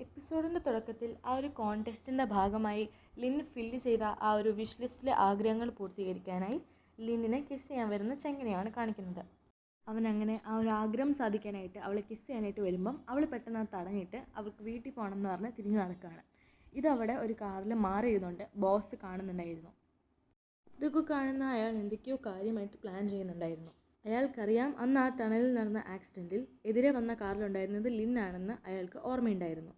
എപ്പിസോഡിൻ്റെ തുടക്കത്തിൽ ആ ഒരു കോൺടെസ്റ്റിൻ്റെ ഭാഗമായി ലിൻ ഫില്ല് ചെയ്ത ആ ഒരു വിഷ് ലിസ്റ്റിലെ ആഗ്രഹങ്ങൾ പൂർത്തീകരിക്കാനായി ലിന്നിനെ കിസ് ചെയ്യാൻ വരുന്ന ചെങ്ങനെയാണ് കാണിക്കുന്നത്. അവൻ അങ്ങനെ ആ ഒരു ആഗ്രഹം സാധിക്കാനായിട്ട് അവളെ കിസ് ചെയ്യാനായിട്ട് വരുമ്പം അവൾ പെട്ടെന്ന് അത് തടഞ്ഞിട്ട് അവൾക്ക് വീട്ടിൽ പോകണം എന്ന് പറഞ്ഞ് തിരിഞ്ഞു നടക്കുകയാണ്. ഇതവിടെ ഒരു കാറിൽ മാറിയിരുന്നുകൊണ്ട് ബോസ് കാണുന്നുണ്ടായിരുന്നു. ഇതൊക്കെ കാണുന്ന അയാൾ എന്തൊക്കെയോ കാര്യമായിട്ട് പ്ലാൻ ചെയ്യുന്നുണ്ടായിരുന്നു. അയാൾക്കറിയാം അന്ന് ആ ടണലിൽ നടന്ന ആക്സിഡൻറ്റിൽ എതിരെ വന്ന കാറിലുണ്ടായിരുന്നത് ലിന്നാണെന്ന് അയാൾക്ക് ഓർമ്മയുണ്ടായിരുന്നു.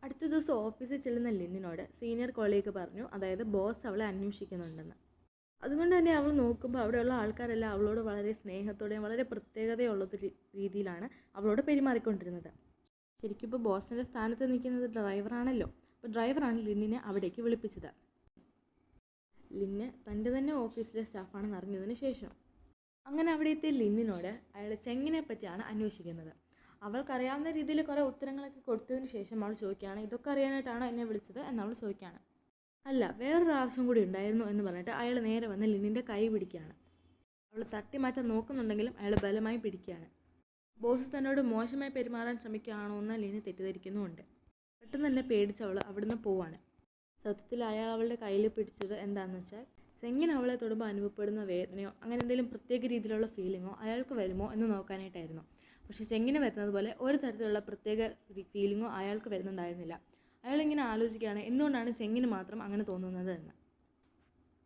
അടുത്ത ദിവസം ഓഫീസിൽ ചെല്ലുന്ന ലിന്നിനോട് സീനിയർ കൊളീഗ് പറഞ്ഞു, അതായത് ബോസ് അവളെ അന്വേഷിക്കുന്നുണ്ടെന്ന്. അതുകൊണ്ട് തന്നെ അവൾ നോക്കുമ്പോൾ അവിടെയുള്ള ആൾക്കാരെല്ലാം അവളോട് വളരെ സ്നേഹത്തോടെയും വളരെ പ്രത്യേകതയുള്ളൊരു രീതിയിലാണ് അവളോട് പെരുമാറിക്കൊണ്ടിരുന്നത്. ശരിക്കും ഇപ്പോൾ ബോസിൻ്റെ സ്ഥാനത്ത് നിൽക്കുന്നത് ഡ്രൈവറാണല്ലോ. അപ്പോൾ ഡ്രൈവറാണ് ലിന്നിനെ അവിടേക്ക് വിളിപ്പിച്ചത്. ലിന്ന് തൻ്റെ തന്നെ ഓഫീസിലെ സ്റ്റാഫാണെന്ന് അറിഞ്ഞതിന് ശേഷം അങ്ങനെ അവിടെ എത്തിയ ലിന്നിനോട് അയാളുടെ ചെങ്ങിനെ പറ്റിയാണ് അന്വേഷിക്കുന്നത്. അവൾക്കറിയാവുന്ന രീതിയിൽ കുറേ ഉത്തരങ്ങളൊക്കെ കൊടുത്തതിന് ശേഷം അവൾ ചോദിക്കുകയാണ്, ഇതൊക്കെ അറിയാനായിട്ടാണോ എന്നെ വിളിച്ചത് എന്നവൾ ചോദിക്കുകയാണ്. അല്ല, വേറൊരു ആവശ്യം കൂടി ഉണ്ടായിരുന്നു എന്ന് പറഞ്ഞിട്ട് അയാൾ നേരെ വന്ന് ലിന്നിൻ്റെ കൈ പിടിക്കുകയാണ്. അവൾ തട്ടി മാറ്റാൻ നോക്കുന്നുണ്ടെങ്കിലും അയാൾ ബലമായി പിടിക്കുകയാണ്. ബോസ് തന്നോട് മോശമായി പെരുമാറാൻ ശ്രമിക്കുകയാണോ എന്ന് ലിന്ന് തെറ്റിദ്ധരിക്കുന്നുമുണ്ട്. പെട്ടെന്ന് തന്നെ പേടിച്ച് അവൾ അവിടുന്ന് പോവാണ്. സത്യത്തിൽ അയാൾ അവളുടെ കയ്യിൽ പിടിച്ചത് എന്താണെന്ന് വെച്ചാൽ ചെങ്ങിന് അവളെ തൊടുമ്പോൾ അനുഭവപ്പെടുന്ന വേദനയോ അങ്ങനെ എന്തെങ്കിലും പ്രത്യേക രീതിയിലുള്ള ഫീലിങ്ങോ അയാൾക്ക് വരുമോ എന്ന് നോക്കാനായിട്ടായിരുന്നു. പക്ഷേ ചെങ്ങിന് വരുന്നത് പോലെ ഒരു തരത്തിലുള്ള പ്രത്യേക ഫീലിങ്ങോ അയാൾക്ക് വരുന്നുണ്ടായിരുന്നില്ല. അയാളിങ്ങനെ ആലോചിക്കുകയാണ് എന്തുകൊണ്ടാണ് ചെങ്ങിന് മാത്രം അങ്ങനെ തോന്നുന്നത് എന്ന്.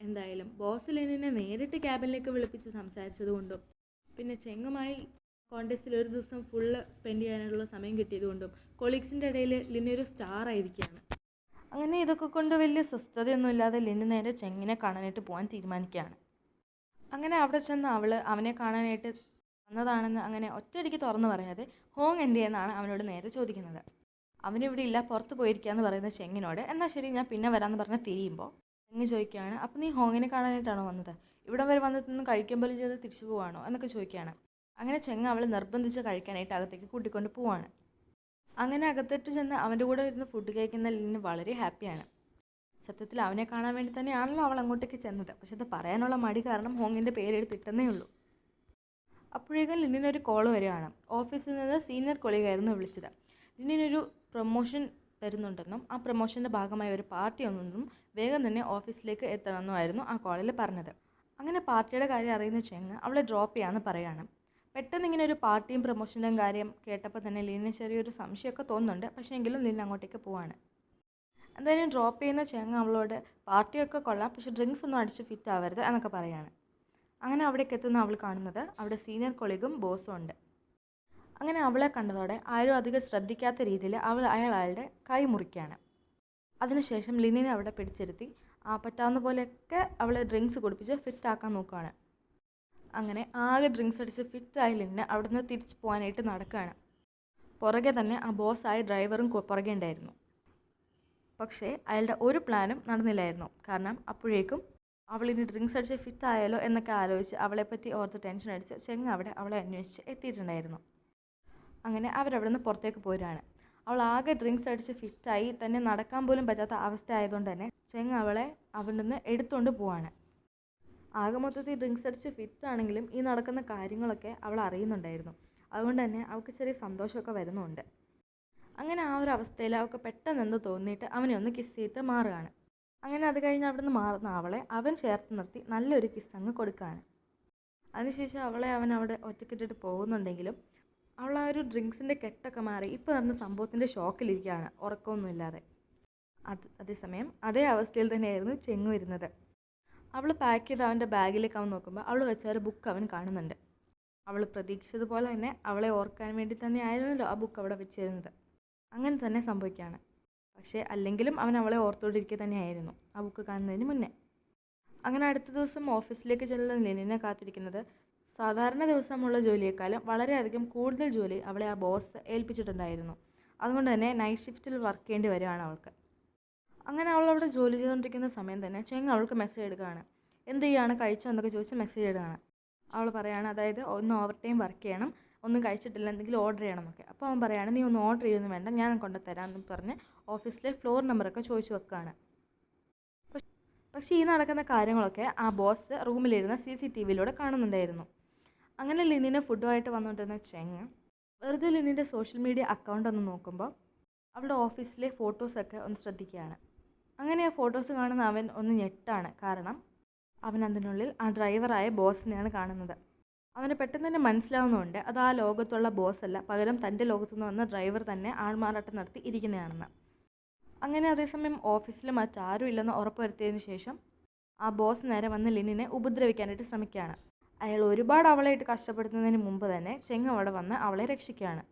എന്തായാലും ബോസ് ലിന്നിനെ നേരിട്ട് ക്യാബിനിലേക്ക് വിളിപ്പിച്ച് സംസാരിച്ചതുകൊണ്ടും പിന്നെ ചെങ്ങുമായി കോൺടെസ്റ്റിൽ ഒരു ദിവസം ഫുള്ള് സ്പെൻഡ് ചെയ്യാനുള്ള സമയം കിട്ടിയതുകൊണ്ടും കൊളീഗ്സിൻ്റെ ഇടയിൽ ലിന്നൊരു സ്റ്റാർ ആയിരിക്കുകയാണ്. അങ്ങനെ ഇതൊക്കെ കൊണ്ട് വലിയ സ്വസ്ഥതയൊന്നുമില്ലാതെ ലിന്ന് നേരെ ചെങ്ങിനെ കാണാനായിട്ട് പോകാൻ തീരുമാനിക്കുകയാണ്. അങ്ങനെ അവിടെ ചെന്ന് അവനെ കാണാനായിട്ട് വന്നതാണെന്ന് അങ്ങനെ ഒറ്റയടിക്ക് തുറന്നു പറയാതെ ഹോങ് എൻ്റെ എന്നാണ് അവനോട് നേരെ ചോദിക്കുന്നത്. അവനിവിടെ ഇല്ല, പുറത്ത് പോയിരിക്കുകയെന്ന് പറയുന്ന ചെങ്ങിനോട് എന്നാൽ ശരി ഞാൻ പിന്നെ വരാമെന്ന് പറഞ്ഞ് തിരിയുമ്പോൾ ചെങ്ങ് ചോദിക്കുകയാണ്, അപ്പം നീ ഹോങ്ങിനെ കാണാനായിട്ടാണോ വന്നത്? ഇവിടം വരെ വന്നിട്ടൊന്നും കഴിക്കാൻ പോലും ചെയ്ത് തിരിച്ചു പോവാണോ എന്നൊക്കെ ചോദിക്കുകയാണ്. അങ്ങനെ ചെങ്ങ് അവളെ നിർബന്ധിച്ച് കഴിക്കാനായിട്ട് അകത്തേക്ക് കൂട്ടിക്കൊണ്ട് പോവാണ്. അങ്ങനെ അകത്തിട്ട് ചെന്ന് അവൻ്റെ കൂടെ ഇരുന്ന് ഫുഡ് കഴിക്കുന്ന ലിന്ന് വളരെ ഹാപ്പിയാണ്. സത്യത്തിൽ അവനെ കാണാൻ വേണ്ടി തന്നെയാണല്ലോ അവൾ അങ്ങോട്ടേക്ക് ചെന്നത്. പക്ഷെ അത് പറയാനുള്ള മടി കാരണം ഹോങ്ങിൻ്റെ പേരെടുത്തിട്ടെന്നേ ഉള്ളൂ. അപ്പോഴേക്കും ലിന്നിനൊരു കോൾ വരികയാണ്. ഓഫീസിൽ നിന്ന് സീനിയർ കൊളീഗായിരുന്നു വിളിച്ചത്. ലിന്നിനൊരു പ്രൊമോഷൻ തരുന്നുണ്ടെന്നും ആ പ്രൊമോഷൻ്റെ ഭാഗമായ ഒരു പാർട്ടി ഒന്നെന്നും വേഗം തന്നെ ഓഫീസിലേക്ക് എത്തണമെന്നുമായിരുന്നു ആ കോളിൽ പറഞ്ഞത്. അങ്ങനെ പാർട്ടിയുടെ കാര്യം അറിയുന്ന ചെങ്ങ് അവളെ ഡ്രോപ്പ് ചെയ്യാമെന്ന് പറയുകയാണ്. പെട്ടെന്ന് ഇങ്ങനെ ഒരു പാർട്ടിയും പ്രൊമോഷൻ്റെയും കാര്യം കേട്ടപ്പോൾ തന്നെ ലിന്നിന് ചെറിയൊരു സംശയമൊക്കെ തോന്നുന്നുണ്ട്. പക്ഷേ എങ്കിലും ലിന്ന് അങ്ങോട്ടേക്ക് പോവാണ്. എന്തായാലും ഡ്രോപ്പ് ചെയ്യുന്ന ചെങ്ങ് അവളോട് പാർട്ടിയൊക്കെ കൊള്ളാം, പക്ഷേ ഡ്രിങ്ക്സ് ഒന്നും അടിച്ച് ഫിറ്റ് ആവരുത് എന്നൊക്കെ പറയുകയാണ്. അങ്ങനെ അവിടേക്ക് എത്തുന്ന അവൾ കാണുന്നത് അവിടെ സീനിയർ കൊളീഗും ബോസും ഉണ്ട്. അങ്ങനെ അവളെ കണ്ടതോടെ ആരും അധികം ശ്രദ്ധിക്കാത്ത രീതിയിൽ അയാളുടെ കൈ മുറിക്കുകയാണ്. അതിനുശേഷം ലിന്നിനെ അവിടെ പിടിച്ചിരുത്തി പറ്റാവുന്ന പോലെയൊക്കെ അവളെ ഡ്രിങ്ക്സ് കുടിപ്പിച്ച് ഫിറ്റ് ആക്കാൻ നോക്കുകയാണ്. അങ്ങനെ ആകെ ഡ്രിങ്ക്സ് അടിച്ച് ഫിറ്റായി ലിന്ന് അവിടുന്ന് തിരിച്ചു പോകാനായിട്ട് നടക്കുകയാണ്. പുറകെ തന്നെ ആ ബോസായ ഡ്രൈവറും പുറകെ ഉണ്ടായിരുന്നു. പക്ഷേ അയാളുടെ ഒരു പ്ലാനും നടന്നില്ലായിരുന്നു. കാരണം അപ്പോഴേക്കും അവളിനി ഡ്രിങ്ക്സ് അടിച്ച് ഫിറ്റ് ആയാലോ എന്നൊക്കെ ആലോചിച്ച് അവളെപ്പറ്റി ഓർത്ത് ടെൻഷൻ അടിച്ച് ചെങ്ങ് അവിടെ അവളെ അന്വേഷിച്ച് എത്തിയിട്ടുണ്ടായിരുന്നു. അങ്ങനെ അവരവിടെ നിന്ന് പുറത്തേക്ക് പോരുകയാണ്. അവൾ ആകെ ഡ്രിങ്ക്സ് അടിച്ച് ഫിറ്റായി തന്നെ നടക്കാൻ പോലും പറ്റാത്ത അവസ്ഥ ആയതുകൊണ്ട് തന്നെ ചെങ്ങ് അവളെ അവിടെ നിന്ന് എടുത്തുകൊണ്ട് പോവാണ്. ആകെ മൊത്തത്തിൽ ഡ്രിങ്ക്സ് അടിച്ച് ഫിറ്റാണെങ്കിലും ഈ നടക്കുന്ന കാര്യങ്ങളൊക്കെ അവൾ അറിയുന്നുണ്ടായിരുന്നു. അതുകൊണ്ട് തന്നെ അവൾക്ക് ചെറിയ സന്തോഷമൊക്കെ വരുന്നുണ്ട്. അങ്ങനെ ആ ഒരു അവസ്ഥയിൽ അവൾക്ക് പെട്ടെന്ന് എന്തോ തോന്നിയിട്ട് അവനെ ഒന്ന് കിസ് ചെയ്തിട്ട് മാറുകയാണ്. അങ്ങനെ അത് കഴിഞ്ഞ് അവിടെ നിന്ന് മാറുന്ന അവളെ അവൻ ചേർത്ത് നിർത്തി നല്ലൊരു കിസ് അങ്ങ് കൊടുക്കുകയാണ്. അതിനുശേഷം അവളെ അവൻ അവിടെ ഒറ്റക്കിട്ടിട്ട് പോകുന്നുണ്ടെങ്കിലും അവൾ ആ ഒരു ഡ്രിങ്ക്സിൻ്റെ കെട്ടൊക്കെ മാറി ഇപ്പോൾ നടന്ന സംഭവത്തിൻ്റെ ഷോക്കിലിരിക്കുകയാണ്, ഉറക്കമൊന്നുമില്ലാതെ. അതേസമയം അതേ അവസ്ഥയിൽ തന്നെയായിരുന്നു ചെങ്ങ് വരുന്നത്. അവൾ പാക്ക് ചെയ്ത് അവൻ്റെ ബാഗിലേക്ക് അവൻ നോക്കുമ്പോൾ അവൾ വെച്ച ഒരു ബുക്ക് അവൻ കാണുന്നുണ്ട്. അവൾ പ്രതീക്ഷിച്ചതുപോലെ തന്നെ അവളെ ഓർക്കാൻ വേണ്ടി തന്നെ ആയിരുന്നല്ലോ ആ ബുക്ക് അവിടെ വെച്ചിരുന്നത്. അങ്ങനെ തന്നെ സംഭവിക്കുകയാണ്. പക്ഷേ അല്ലെങ്കിലും അവൻ അവളെ ഓർത്തുകൊണ്ടിരിക്കുക തന്നെയായിരുന്നു ആ ബുക്ക് കാണുന്നതിന് മുന്നേ. അങ്ങനെ അടുത്ത ദിവസം ഓഫീസിലേക്ക് ചെല്ലുന്ന ലിന്നിനെ കാത്തിരിക്കുന്നത് സാധാരണ ദിവസമുള്ള ജോലിയേക്കാളും വളരെയധികം കൂടുതൽ ജോലി അവളെ ആ ബോസ് ഏൽപ്പിച്ചിട്ടുണ്ടായിരുന്നു. അതുകൊണ്ട് തന്നെ നൈറ്റ് ഷിഫ്റ്റിൽ വർക്ക് ചെയ്യേണ്ടി വരികയാണ് അവൾക്ക്. അങ്ങനെ അവളവിടെ ജോലി ചെയ്തുകൊണ്ടിരിക്കുന്ന സമയം തന്നെ ചെങ്ങ് അവൾക്ക് മെസ്സേജ് എടുക്കുകയാണ്. എന്ത് ചെയ്യുകയാണ്, കഴിച്ചോ എന്നൊക്കെ ചോദിച്ച് മെസ്സേജ് ഇടുകയാണ്. അവൾ പറയുകയാണ്, അതായത് ഒന്ന് ഓവർ ടൈം വർക്ക് ചെയ്യണം, ഒന്നും കഴിച്ചിട്ടില്ല, എന്തെങ്കിലും ഓർഡർ ചെയ്യണം എന്നൊക്കെ. അപ്പോൾ അവൻ പറയുകയാണ്, നീ ഒന്ന് ഓർഡർ ചെയ്യൊന്നും വേണ്ട, ഞാൻ കൊണ്ടുതരാമെന്ന് പറഞ്ഞ് ഓഫീസിലെ ഫ്ലോർ നമ്പറൊക്കെ ചോദിച്ചു വെക്കുകയാണ്. പക്ഷേ ഈ നടക്കുന്ന കാര്യങ്ങളൊക്കെ ആ ബോസ് റൂമിലിരുന്ന CCTVയിലൂടെ കാണുന്നുണ്ടായിരുന്നു. അങ്ങനെ ലിന്നിനെ ഫുഡുമായിട്ട് വന്നുകൊണ്ടിരുന്ന ചെങ്ങ് വെറുതെ ലിന്നിൻ്റെ സോഷ്യൽ മീഡിയ അക്കൗണ്ട് ഒന്ന് നോക്കുമ്പോൾ അവളുടെ ഓഫീസിലെ ഫോട്ടോസൊക്കെ ഒന്ന് ശ്രദ്ധിക്കുകയാണ്. അങ്ങനെ ആ ഫോട്ടോസ് കാണുന്ന അവൻ ഒന്ന് ഞെട്ടാണ്. കാരണം അവൻ അതിനുള്ളിൽ ആ ഡ്രൈവറായ ബോസിനെയാണ് കാണുന്നത്. അവന് പെട്ടെന്ന് തന്നെ മനസ്സിലാവുന്നുണ്ട് അത് ആ ലോകത്തുള്ള ബോസല്ല, പകരം തൻ്റെ ലോകത്തുനിന്ന് വന്ന ഡ്രൈവർ തന്നെ ആൾമാറാട്ടം നടത്തി ഇരിക്കുന്നതാണെന്ന്. അങ്ങനെ അതേസമയം ഓഫീസിൽ മറ്റാരും ഇല്ലെന്ന് ഉറപ്പുവരുത്തിയതിനു ശേഷം ആ ബോസ് നേരെ വന്ന് ലിന്നിനെ ഉപദ്രവിക്കാനായിട്ട് ശ്രമിക്കുകയാണ്. അയാൾ ഒരുപാട് അവളായിട്ട് കഷ്ടപ്പെടുത്തുന്നതിന് മുമ്പ് തന്നെ ചെങ് അവിടെ വന്ന് അവളെ രക്ഷിക്കുകയാണ്.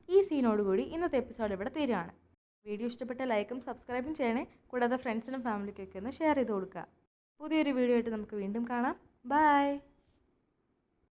ഈ സീനോടുകൂടി ഇന്നത്തെ എപ്പിസോഡ് ഇവിടെ തീരുകയാണ്. വീഡിയോ ഇഷ്ടപ്പെട്ട ലൈക്കും സബ്സ്ക്രൈബും ചെയ്യണേ. കൂടാതെ ഫ്രണ്ട്സിനും ഫാമിലിക്കൊക്കെ ഒന്ന് ഷെയർ ചെയ്ത് കൊടുക്കുക. പുതിയൊരു വീഡിയോ ആയിട്ട് നമുക്ക് വീണ്ടും കാണാം. ബൈ.